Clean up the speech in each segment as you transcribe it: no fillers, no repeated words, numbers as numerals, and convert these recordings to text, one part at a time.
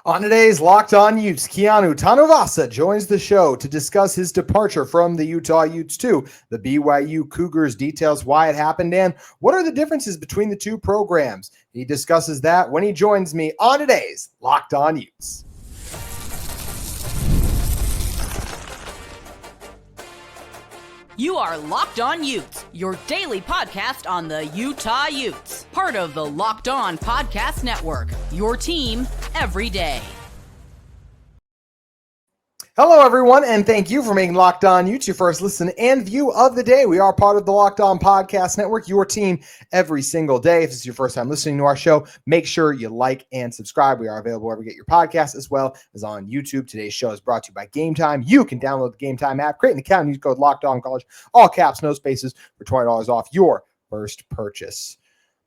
On today's Locked On Utes, Keanu Tanuvasa joins the show to discuss his departure from the Utah Utes to the BYU Cougars, details why it happened, and what are the differences between the two programs. He discusses that when he joins me on today's Locked On Utes. You are Locked On Utes, your daily podcast on the Utah Utes. Part of the Locked On Podcast Network, your team every day. Hello, everyone, and thank you for making Locked On Utes your first listen and view of the day. We are part of the Locked On Podcast Network, your team every single day. If this is your first time listening to our show, make sure you like and subscribe. We are available wherever you get your podcasts as well as on YouTube. Today's show is brought to you by Game Time. You can download the Game Time app, create an account, and use code Locked On College, all caps, no spaces, for $20 off your first purchase.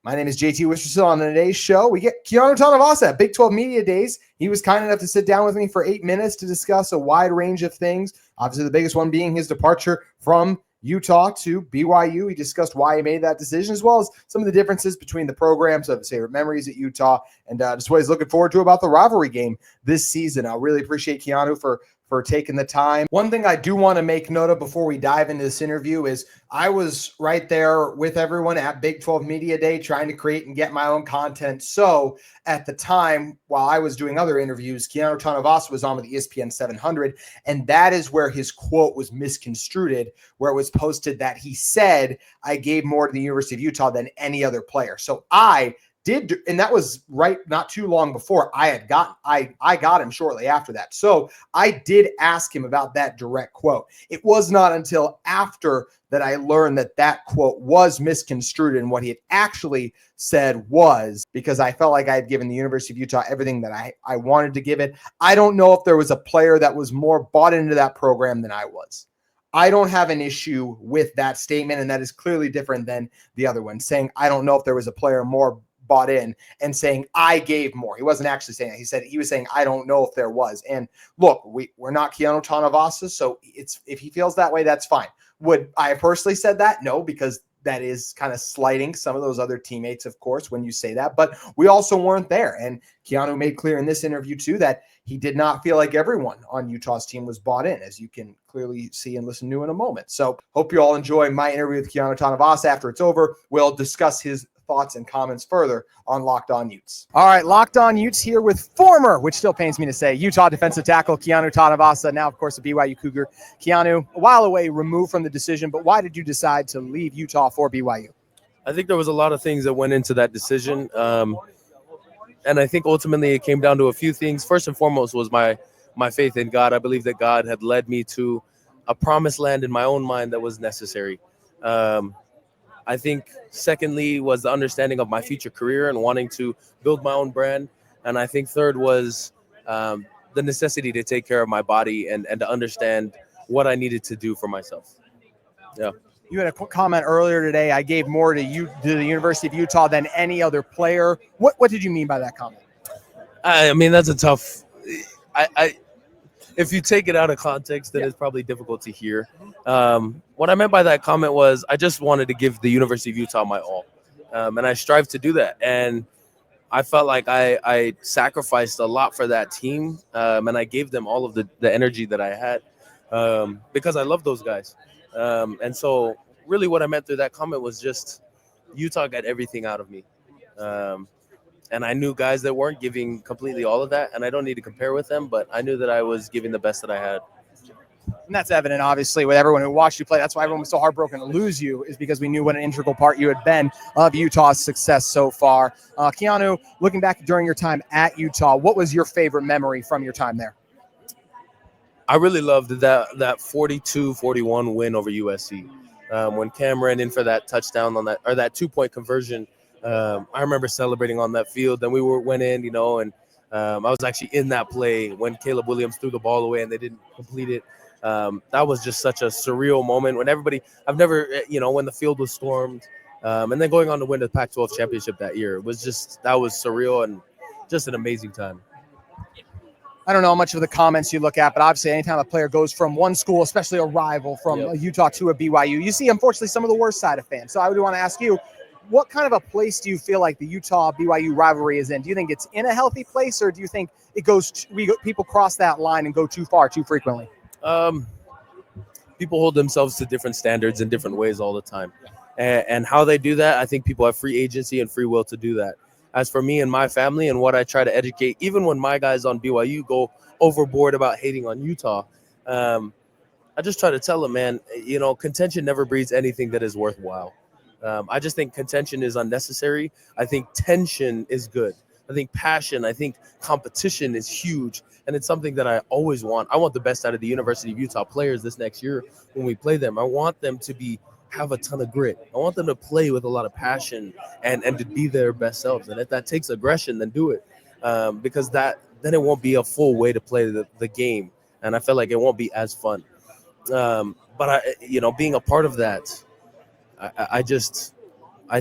My name is JT Wistrcill. On today's show, we get Keanu Tanuvasa at Big 12 Media Days. He was kind enough to sit down with me for 8 minutes to discuss a wide range of things. Obviously, the biggest one being his departure from Utah to BYU. He discussed why he made that decision, as well as some of the differences between the programs, of his favorite memories at Utah, and just what he's looking forward to about the rivalry game this season. I really appreciate Keanu for taking the time. One thing I do want to make note of before we dive into this interview is I was right there with everyone at Big 12 Media Day trying to create and get my own content. So at the time, while I was doing other interviews, Keanu Tanuvasa was on with ESPN 700, and that is where his quote was misconstrued, where it was posted that he said, "I gave more to the University of Utah than any other player." So I did, and that was right not too long before I got him shortly after that. So I did ask him about that direct quote. It was not until after that I learned that that quote was misconstrued, and what he had actually said was, because I felt like I had given the University of Utah everything that I wanted to give it. I don't know if there was a player that was more bought into that program than I was. I don't have an issue with that statement, and that is clearly different than the other one, saying I don't know if there was a player more bought in and saying I gave more. He wasn't actually saying that. He was saying I don't know if there was. And look, we're not Keanu Tanuvasa, so if he feels that way, that's fine. Would I have personally said that? No, because that is kind of slighting some of those other teammates, of course, when you say that. But we also weren't there. And Keanu made clear in this interview, too, that he did not feel like everyone on Utah's team was bought in, as you can clearly see and listen to in a moment. So hope you all enjoy my interview with Keanu Tanuvasa. After it's over, we'll discuss his thoughts and comments further on Locked On Utes. All right, Locked On Utes here with former, which still pains me to say, Utah defensive tackle Keanu Tanuvasa, now, of course, a BYU Cougar. Keanu, a while away removed from the decision, but why did you decide to leave Utah for BYU? I think there was a lot of things that went into that decision, and I think ultimately it came down to a few things. First and foremost was my faith in God. I believe that God had led me to a promised land in my own mind that was necessary. I think secondly was the understanding of my future career and wanting to build my own brand. And I think third was the necessity to take care of my body and to understand what I needed to do for myself. Yeah. You had a quick comment earlier today. I gave more to the University of Utah than any other player. What did you mean by that comment? I mean, that's a tough if you take it out of context, then it's probably difficult to hear. What I meant by that comment was I just wanted to give the University of Utah my all. And I strive to do that. And I felt like I sacrificed a lot for that team. And I gave them all of the energy that I had because I love those guys. And so really what I meant through that comment was just Utah got everything out of me. And I knew guys that weren't giving completely all of that, and I don't need to compare with them, but I knew that I was giving the best that I had. And that's evident, obviously, with everyone who watched you play. That's why everyone was so heartbroken to lose you, is because we knew what an integral part you had been of Utah's success so far. Keanu, looking back during your time at Utah, what was your favorite memory from your time there? I really loved that 42-41 win over USC. When Cam ran in for that touchdown on that 2-point conversion, I remember celebrating on that field. Then we went in, and I was actually in that play when Caleb Williams threw the ball away and they didn't complete it. That was just such a surreal moment when I've never, when the field was stormed, and then going on to win the Pac-12 championship that year. That was surreal and just an amazing time. I don't know how much of the comments you look at, but obviously anytime a player goes from one school, especially a rival from Utah to a BYU, you see, unfortunately, some of the worst side of fans. So I would want to ask you, what kind of a place do you feel like the Utah BYU rivalry is in? Do you think it's in a healthy place, or do you think it goes? People cross that line and go too far too frequently? People hold themselves to different standards in different ways all the time, and how they do that, I think people have free agency and free will to do that. As for me and my family and what I try to educate, even when my guys on BYU go overboard about hating on Utah, I just try to tell them, man, contention never breeds anything that is worthwhile. I just think contention is unnecessary. I think tension is good. I think passion, I think competition is huge. And it's something that I always want. I want the best out of the University of Utah players this next year when we play them. I want them to have a ton of grit. I want them to play with a lot of passion and to be their best selves. And if that takes aggression, then do it. Because then it won't be a full way to play the game. And I feel like it won't be as fun. But being a part of that, I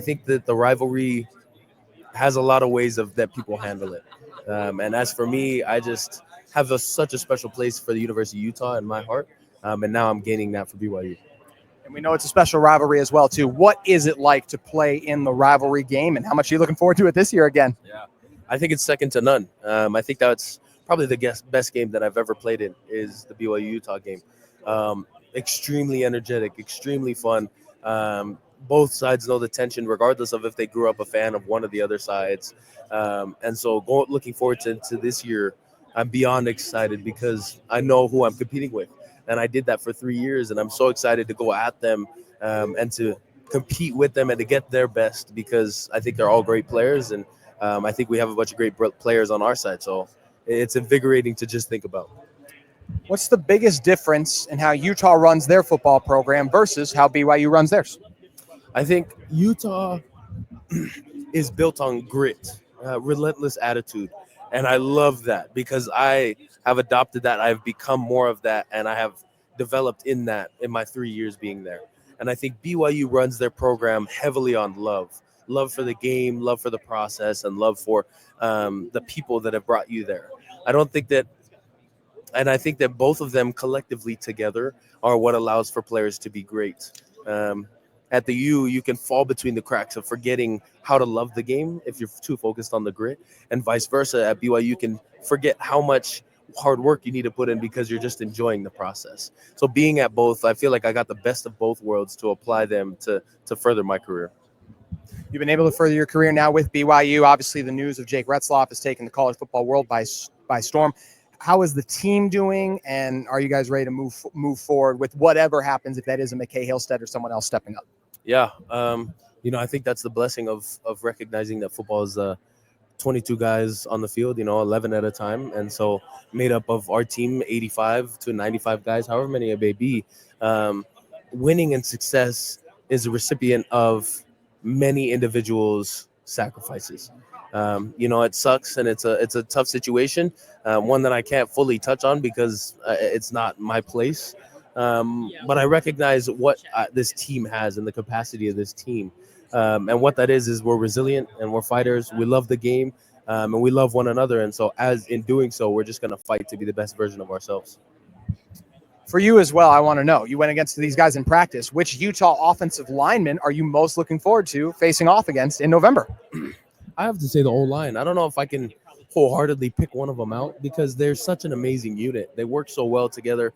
think that the rivalry has a lot of ways that people handle it. And as for me, I just have such a special place for the University of Utah in my heart. And now I'm gaining that for BYU. And we know it's a special rivalry as well, too. What is it like to play in the rivalry game, and how much are you looking forward to it this year again? Yeah, I think it's second to none. I think that's probably the best game that I've ever played in is the BYU Utah game. Extremely energetic, extremely fun. Both sides know the tension, regardless of if they grew up a fan of one of the other sides. And so looking forward to this year, I'm beyond excited because I know who I'm competing with. And I did that for 3 years, and I'm so excited to go at them and to compete with them and to get their best because I think they're all great players. And I think we have a bunch of great players on our side. So it's invigorating to just think about. What's the biggest difference in how Utah runs their football program versus how BYU runs theirs? I think Utah is built on grit, relentless attitude. And I love that because I have adopted that. I've become more of that, and I have developed in that in my 3 years being there. And I think BYU runs their program heavily on love for the game, love for the process, and love for the people that have brought you there. I think that both of them collectively together are what allows for players to be great. At the U, you can fall between the cracks of forgetting how to love the game if you're too focused on the grit, and vice versa. At BYU, you can forget how much hard work you need to put in because you're just enjoying the process. So being at both, I feel like I got the best of both worlds to apply them to further my career. You've been able to further your career now with BYU. Obviously, the news of Jake Retzloff has taken the college football world by storm. How is the team doing, and are you guys ready to move forward with whatever happens if that is a McKay Hillstead or someone else stepping up? Yeah, I think that's the blessing of recognizing that football is 22 guys on the field, 11 at a time. And so made up of our team, 85 to 95 guys, however many it may be. Winning and success is a recipient of many individuals' sacrifices. It sucks, and it's a tough situation, one that I can't fully touch on because it's not my place. But I recognize what this team has and the capacity of this team. And what that is we're resilient and we're fighters. We love the game and we love one another. And so in doing so, we're just going to fight to be the best version of ourselves. For you as well, I want to know, you went against these guys in practice. Which Utah offensive lineman are you most looking forward to facing off against in November? I have to say the O-line. I don't know if I can wholeheartedly pick one of them out because they're such an amazing unit. They work so well together.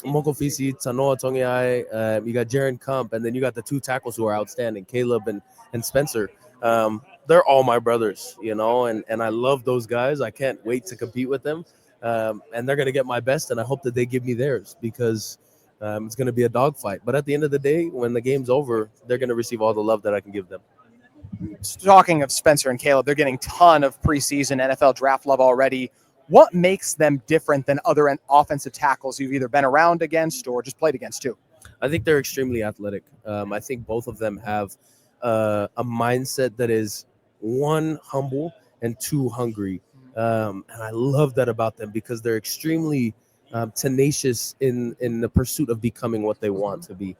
Mokofisi, Tanoa Tongiai, you got Jaron Kump, and then you got the two tackles who are outstanding, Caleb and Spencer. They're all my brothers, and I love those guys. I can't wait to compete with them. And they're going to get my best, and I hope that they give me theirs because it's going to be a dogfight. But at the end of the day, when the game's over, they're going to receive all the love that I can give them. Talking of Spencer and Caleb, they're getting a ton of preseason NFL draft love already. What makes them different than other offensive tackles you've either been around against or just played against too? I think they're extremely athletic. I think both of them have a mindset that is, one, humble, and two, hungry. And I love that about them because they're extremely tenacious in the pursuit of becoming what they want to be.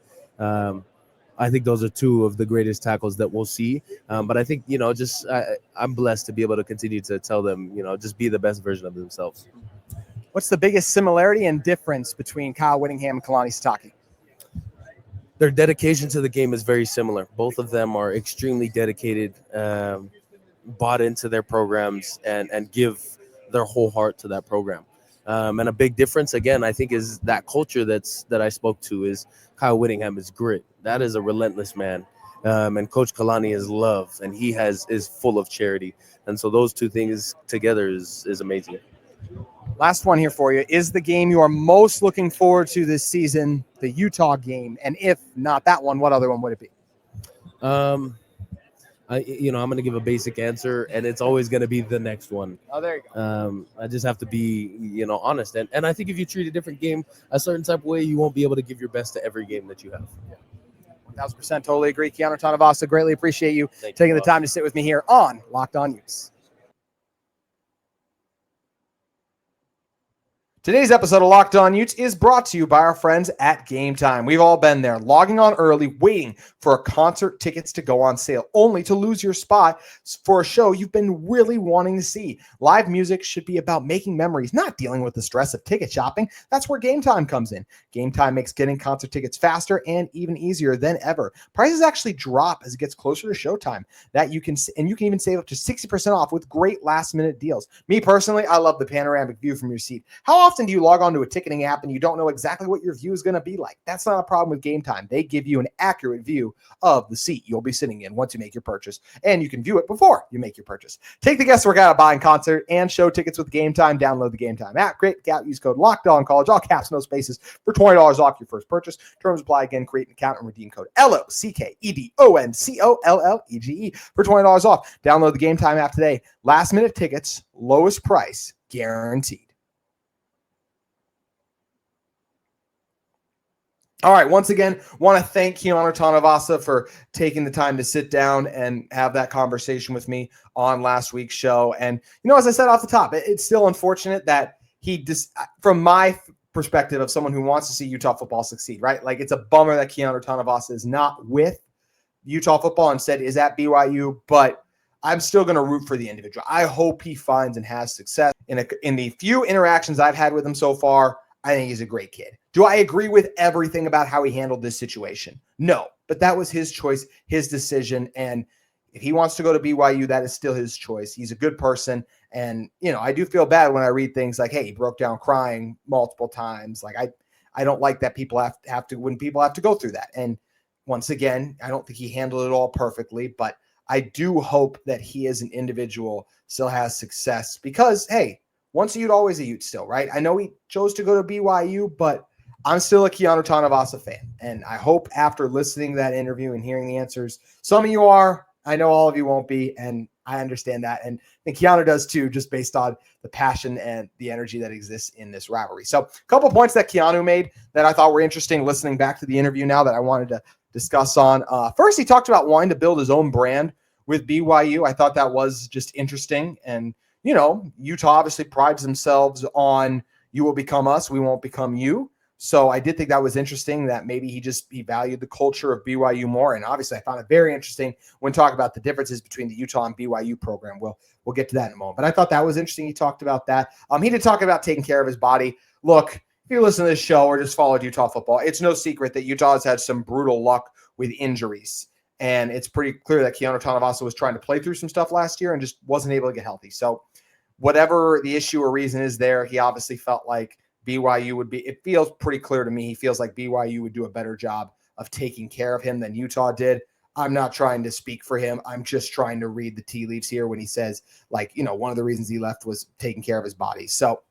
I think those are two of the greatest tackles that we'll see. But I think, I'm blessed to be able to continue to tell them, just be the best version of themselves. What's the biggest similarity and difference between Kyle Whittingham and Kalani Sitake? their dedication to the game is very similar. Both of them are extremely dedicated, bought into their programs, and give their whole heart to that program. And a big difference, again, I think, is that culture that I spoke to is Kyle Whittingham is grit. That is a relentless man. And Coach Kalani is love, and he is full of charity. And so those two things together is amazing. Last one here for you. Is the game you are most looking forward to this season the Utah game? And if not that one, what other one would it be? I'm going to give a basic answer, and it's always going to be the next one. Oh, there you go. I just have to be, honest. And I think if you treat a different game a certain type of way, you won't be able to give your best to every game that you have. 1,000% totally agree. Keanu Tanovasa, greatly appreciate you taking the time to sit with me here on Locked On Utes. Today's episode of Locked On Utes is brought to you by our friends at Game Time. We've all been there, logging on early, waiting for concert tickets to go on sale, only to lose your spot for a show you've been really wanting to see. Live music should be about making memories, not dealing with the stress of ticket shopping. That's where Game Time comes in. Game Time makes getting concert tickets faster and even easier than ever. Prices actually drop as it gets closer to showtime. You can even save up to 60% off with great last-minute deals. Me personally, I love the panoramic view from your seat. How often do you log onto a ticketing app and you don't know exactly what your view is going to be like? That's not a problem with Game Time. They give you an accurate view of the seat you'll be sitting in once you make your purchase, and you can view it before you make your purchase. Take the guesswork out of buying concert and show tickets with Game Time. Download the Game Time app. Create account. Use code LOCKEDONCollege, all caps, no spaces, for $20 off your first purchase. Terms apply. Again, create an account and redeem code LOCKEDONCOLLEGE for $20 off. Download the Game Time app today. Last minute tickets, lowest price guaranteed. All right, once again, want to thank Keanu Tanovasa for taking the time to sit down and have that conversation with me on last week's show. And, as I said off the top, it's still unfortunate that he just, from my perspective of someone who wants to see Utah football succeed, right? Like, it's a bummer that Keanu Tanovasa is not with Utah football, instead is at BYU, but I'm still going to root for the individual. I hope he finds and has success. In the few interactions I've had with him so far, I think he's a great kid. Do I agree with everything about how he handled this situation? No, but that was his choice, his decision. And if he wants to go to BYU, that is still his choice. He's a good person. And, I do feel bad when I read things like, hey, he broke down crying multiple times. Like, I don't like that people have to, when people have to go through that. And once again, I don't think he handled it all perfectly, but I do hope that he as an individual still has success because, hey, once a Ute, always a Ute still, right? I know he chose to go to BYU, but I'm still a Keanu Tanovasa fan. And I hope after listening to that interview and hearing the answers, some of you are, I know all of you won't be, and I understand that. And I think Keanu does too, just based on the passion and the energy that exists in this rivalry. So a couple of points that Keanu made that I thought were interesting listening back to the interview now that I wanted to discuss on. First, he talked about wanting to build his own brand with BYU. I thought that was just interesting. And Utah obviously prides themselves on you will become us, we won't become you. So I did think that was interesting that maybe he valued the culture of BYU more. And obviously I found it very interesting when talking about the differences between the Utah and BYU program. We'll get to that in a moment. But I thought that was interesting. He talked about that. He did talk about taking care of his body. Look, if you listen to this show or just followed Utah football, it's no secret that Utah has had some brutal luck with injuries. And it's pretty clear that Keanu Tanovasa was trying to play through some stuff last year and just wasn't able to get healthy. So whatever the issue or reason is there, he obviously felt like BYU would be, it feels pretty clear to me, he feels like BYU would do a better job of taking care of him than Utah did. I'm not trying to speak for him. I'm just trying to read the tea leaves here when he says, one of the reasons he left was taking care of his body. So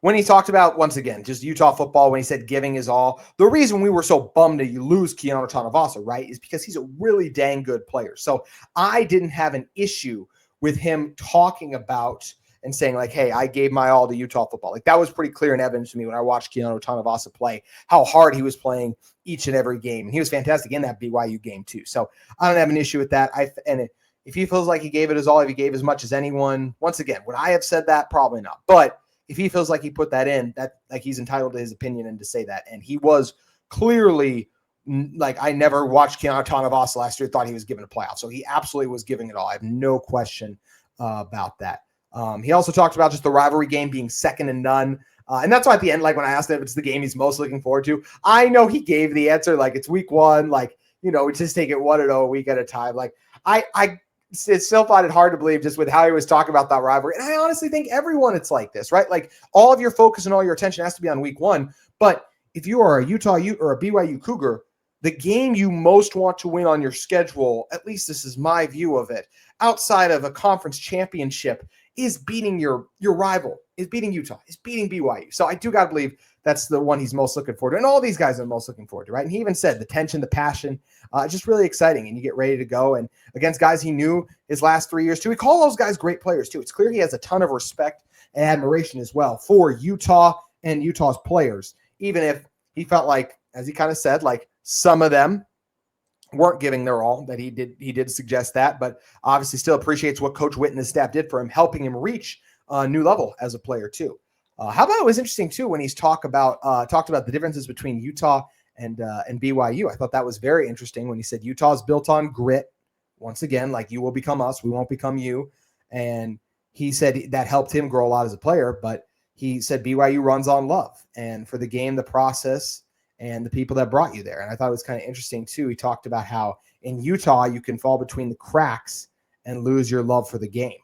when he talked about, once again, just Utah football, when he said giving his all, the reason we were so bummed to lose Keanu Tanovasa, right, is because he's a really dang good player. So I didn't have an issue with him talking about and saying like, hey, I gave my all to Utah football. Like that was pretty clear and evident to me when I watched Keanu Tanovasa play, how hard he was playing each and every game. And he was fantastic in that BYU game too. So I don't have an issue with that. If he feels like he gave it his all, if he gave as much as anyone, once again, would I have said that? Probably not. But if he feels like he put that in, that like he's entitled to his opinion and to say that. And he was clearly like, I never watched Keanu Tanovasa last year, thought he was giving a playoff. So he absolutely was giving it all. I have no question about that. He also talked about just the rivalry game being second to none. And that's why at the end, like when I asked him if it's the game he's most looking forward to, I know he gave the answer, like it's week one, like, we just take it 1-0 a week at a time. Like I still find it hard to believe just with how he was talking about that rivalry. And I honestly think everyone, it's like this, right? Like all of your focus and all your attention has to be on week one. But if you are a Utah Ute or a BYU Cougar, the game you most want to win on your schedule, at least this is my view of it, outside of a conference championship, is beating your rival, is beating Utah, is beating BYU. So I do got to believe that's the one he's most looking forward to. And all these guys are most looking forward to, right? And he even said the tension, the passion, just really exciting. And you get ready to go. And against guys he knew his last 3 years too. We call those guys great players too. It's clear he has a ton of respect and admiration as well for Utah and Utah's players, even if he felt like, as he kind of said, like some of them weren't giving their all, that he did suggest that, but obviously still appreciates what Coach Witt and his staff did for him, helping him reach a new level as a player too. How about it was interesting too when he's talked about the differences between Utah and BYU. I thought that was very interesting when he said Utah is built on grit. Once again, like you will become us, we won't become you. And he said that helped him grow a lot as a player, but he said BYU runs on love, and for the game, the process, and the people that brought you there. And I thought it was kind of interesting too. He talked about how in Utah, you can fall between the cracks and lose your love for the game.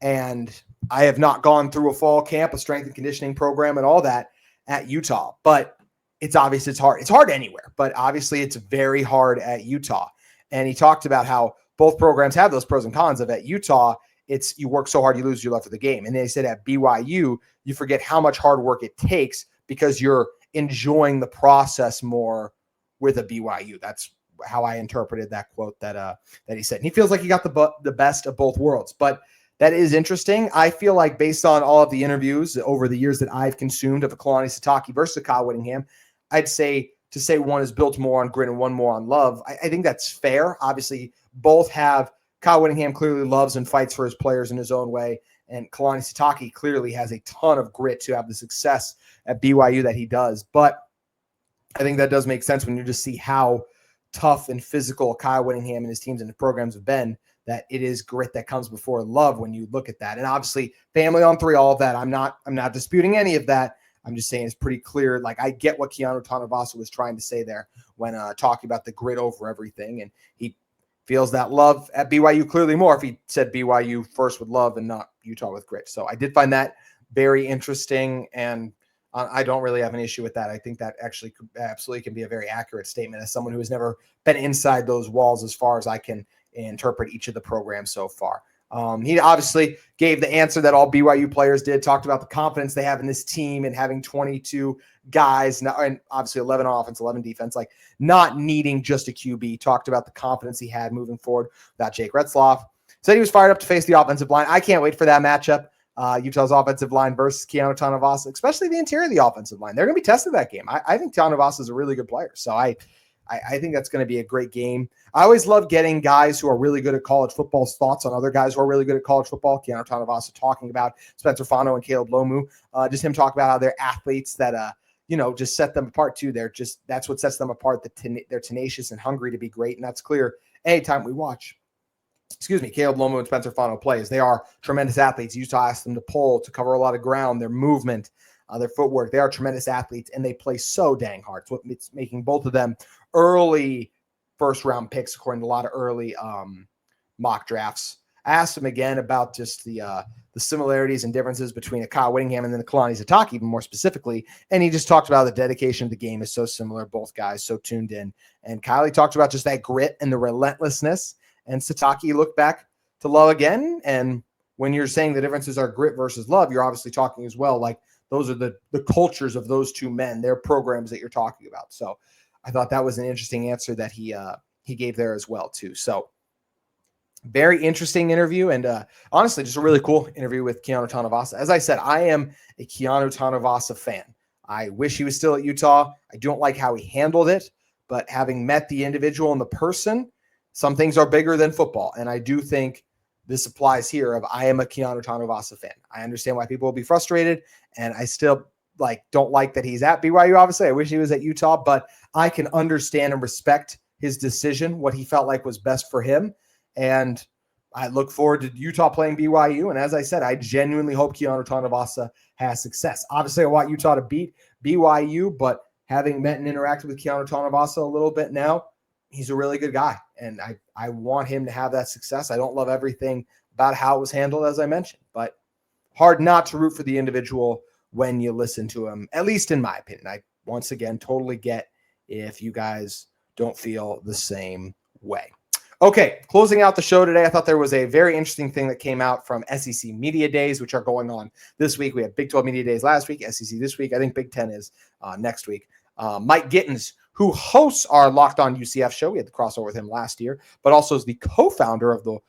And I have not gone through a fall camp, a strength and conditioning program and all that at Utah, but it's obvious it's hard. It's hard anywhere, but obviously it's very hard at Utah. And he talked about how both programs have those pros and cons of at Utah, it's you work so hard, you lose your love for the game. And then he said at BYU, you forget how much hard work it takes because you're enjoying the process more with a BYU. That's how I interpreted that quote that he said. And he feels like he got the best of both worlds, but that is interesting. I feel like based on all of the interviews over the years that I've consumed of Kalani Sitake versus Kyle Whittingham, I'd say to say one is built more on grit and one more on love. I think that's fair. Obviously, both have Kyle Whittingham clearly loves and fights for his players in his own way. And Kalani Sitake clearly has a ton of grit to have the success at BYU that he does. But I think that does make sense when you just see how tough and physical Kyle Whittingham and his teams and the programs have been, that it is grit that comes before love when you look at that. And obviously family on three, all of that. I'm not disputing any of that. I'm just saying it's pretty clear. Like I get what Keanu Tanovasa was trying to say there when talking about the grit over everything. And he feels that love at BYU clearly more if he said BYU first with love and not Utah with grit. So I did find that very interesting, and I don't really have an issue with that. I think that actually absolutely can be a very accurate statement as someone who has never been inside those walls as far as I can interpret each of the programs so far. He obviously gave the answer that all BYU players did, talked about the confidence they have in this team and having 22 guys, and obviously 11 on offense, 11 defense, like not needing just a QB. Talked about the confidence he had moving forward without Jake Retzloff. Said he was fired up to face the offensive line. I can't wait for that matchup. Utah's offensive line versus Keanu Tanuvasa, especially the interior of the offensive line. They're going to be tested that game. I think Tanuvasa is a really good player. So I think that's going to be a great game. I always love getting guys who are really good at college football's thoughts on other guys who are really good at college football. Keanu Tanuvasa talking about Spencer Fano and Caleb Lomu. Just him talking about how they're athletes that, just set them apart too. That's what sets them apart. They're tenacious and hungry to be great. And that's clear anytime we watch Caleb Lomu and Spencer Fano plays. They are tremendous athletes. Utah asks them to pull, to cover a lot of ground, their movement, their footwork. They are tremendous athletes, and they play so dang hard. It's making both of them early first-round picks, according to a lot of early mock drafts. I asked him again about just the similarities and differences between a Kyle Whittingham and then the Kalani Sitake, even more specifically, and he just talked about the dedication of the game is so similar, both guys so tuned in. And Kylie talked about just that grit and the relentlessness, and Sitake looked back to love again. And when you're saying the differences are grit versus love, you're obviously talking as well, like those are the cultures of those two men, their programs that you're talking about. So I thought that was an interesting answer that he gave there as well too. So very interesting interview, and honestly, just a really cool interview with Keanu Tanovasa. As I said, I am a Keanu Tanovasa fan. I wish he was still at Utah. I don't like how he handled it, but having met the individual and the person, some things are bigger than football. And I do think this applies here of I am a Keanu Tanovasa fan. I understand why people will be frustrated, and I still don't like that he's at BYU, obviously. I wish he was at Utah, but I can understand and respect his decision, what he felt like was best for him. And I look forward to Utah playing BYU. And as I said, I genuinely hope Keanu Tanuvasa has success. Obviously, I want Utah to beat BYU, but having met and interacted with Keanu Tanuvasa a little bit now, he's a really good guy. And I want him to have that success. I don't love everything about how it was handled, as I mentioned, but hard not to root for the individual when you listen to him, at least in my opinion. I, once again, totally get if you guys don't feel the same way. Okay, closing out the show today, I thought there was a very interesting thing that came out from SEC Media Days, which are going on this week. We had Big 12 Media Days last week, SEC this week. I think Big 10 is next week. Mike Gittins, who hosts our Locked On UCF show, we had the crossover with him last year, but also is the co-founder of the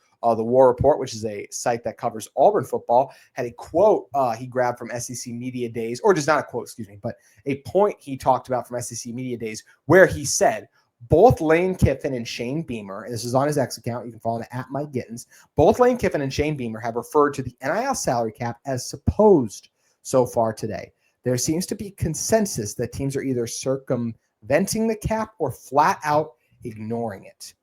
War Report, which is a site that covers Auburn football, had a quote he grabbed from SEC Media Days, or just not a quote, excuse me, but a point he talked about from SEC Media Days where he said, both Lane Kiffin and Shane Beamer, and this is on his X account, you can follow him at Mike Gittins, both Lane Kiffin and Shane Beamer have referred to the NIL salary cap as supposed so far today. There seems to be consensus that teams are either circumventing the cap or flat out ignoring it.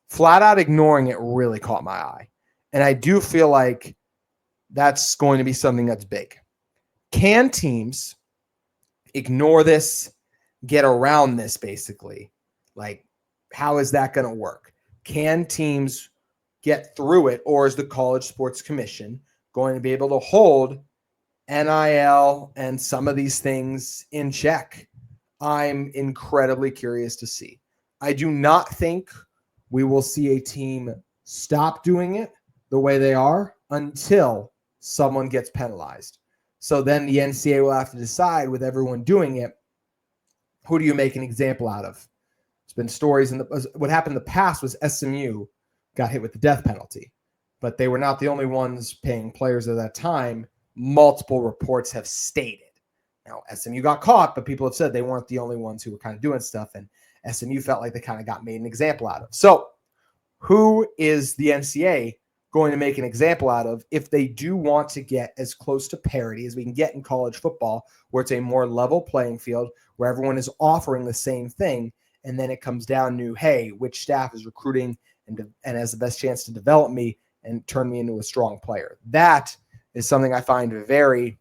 Flat out ignoring it really caught my eye. And I do feel like that's going to be something that's big. Can teams ignore this, get around this basically? Like, how is that going to work? Can teams get through it, or is the College Sports Commission going to be able to hold NIL and some of these things in check? I'm incredibly curious to see. I do not think we will see a team stop doing it the way they are until someone gets penalized. So then the NCAA will have to decide, with everyone doing it, who do you make an example out of? It's been stories what happened in the past was SMU got hit with the death penalty, but they were not the only ones paying players at that time. Multiple reports have stated. Now, SMU got caught, but people have said they weren't the only ones who were kind of doing stuff, and SMU felt like they kind of got made an example out of. So who is the NCAA going to make an example out of if they do want to get as close to parity as we can get in college football, where it's a more level playing field, where everyone is offering the same thing, and then it comes down to, hey, which staff is recruiting and has the best chance to develop me and turn me into a strong player? That is something I find very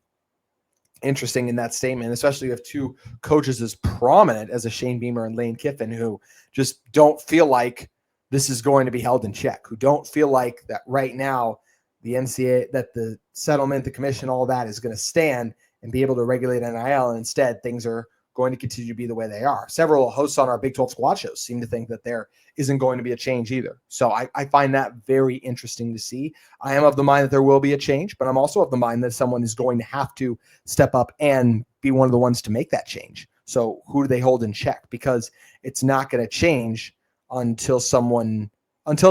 interesting in that statement, especially if two coaches as prominent as a Shane Beamer and Lane Kiffin, who just don't feel like this is going to be held in check, who don't feel like that right now the NCAA, that the settlement, the commission, all that is going to stand and be able to regulate NIL, and instead things are going to continue to be the way they are. Several hosts on our Big 12 squad shows seem to think that there isn't going to be a change either. So I find that very interesting to see. I am of the mind that there will be a change, but I'm also of the mind that someone is going to have to step up and be one of the ones to make that change. So who do they hold in check? Because it's not going to change until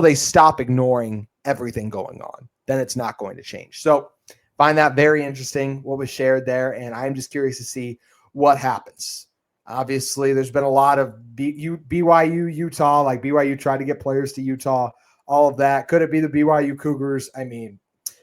they stop ignoring everything going on. Then it's not going to change. So find that very interesting, what was shared there. And I'm just curious to see what happens. Obviously, there's been a lot of BYU, Utah, like BYU tried to get players to Utah, all of that. Could it be the BYU Cougars? I mean,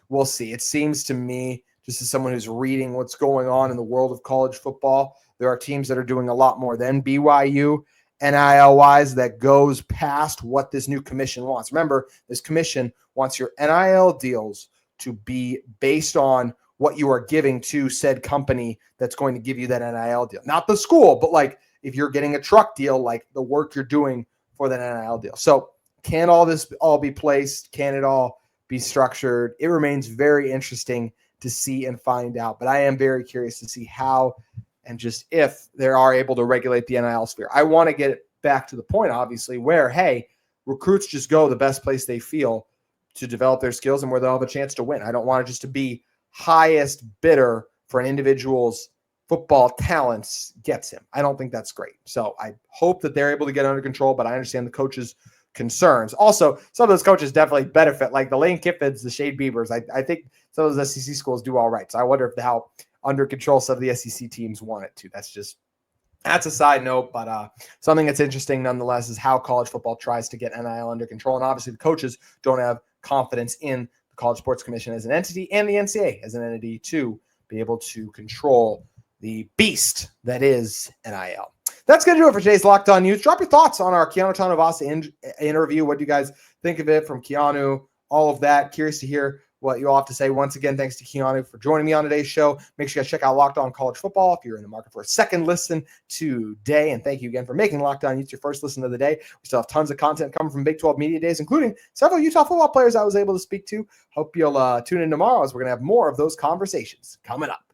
we'll see. It seems to me, just as someone who's reading what's going on in the world of college football, there are teams that are doing a lot more than BYU NIL-wise that goes past what this new commission wants. Remember, this commission wants your NIL deals to be based on what you are giving to said company that's going to give you that NIL deal. Not the school, but like if you're getting a truck deal, like the work you're doing for that NIL deal. So can all this all be placed? Can it all be structured? It remains very interesting to see and find out. But I am very curious to see how and just if they are able to regulate the NIL sphere. I want to get it back to the point, obviously, where, hey, recruits just go the best place they feel to develop their skills and where they'll have a chance to win. I don't want it just to be highest bidder for an individual's football talents gets him. I don't think that's great. So I hope that they're able to get under control, but I understand the coaches' concerns. Also, some of those coaches definitely benefit, like the Lane Kiffins, the Shade Beavers. I think some of those SEC schools do all right. So I wonder if how under control some of the SEC teams want it to. That's a side note, but something that's interesting nonetheless is how college football tries to get NIL under control. And obviously the coaches don't have confidence in the College Sports Commission as an entity and the NCAA as an entity to be able to control the beast that is NIL. That's going to do it for today's Locked On Utes. Drop your thoughts on our Keanu Tanovasa interview. What do you guys think of it from Keanu? all of that. Curious to hear what you all have to say. Once again, thanks to Keanu for joining me on today's show. Make sure you guys check out Locked On College Football if you're in the market for a second listen today. And thank you again for making Locked On Utes your first listen of the day. We still have tons of content coming from Big 12 Media Days, including several Utah football players I was able to speak to. Hope you'll tune in tomorrow as we're going to have more of those conversations coming up.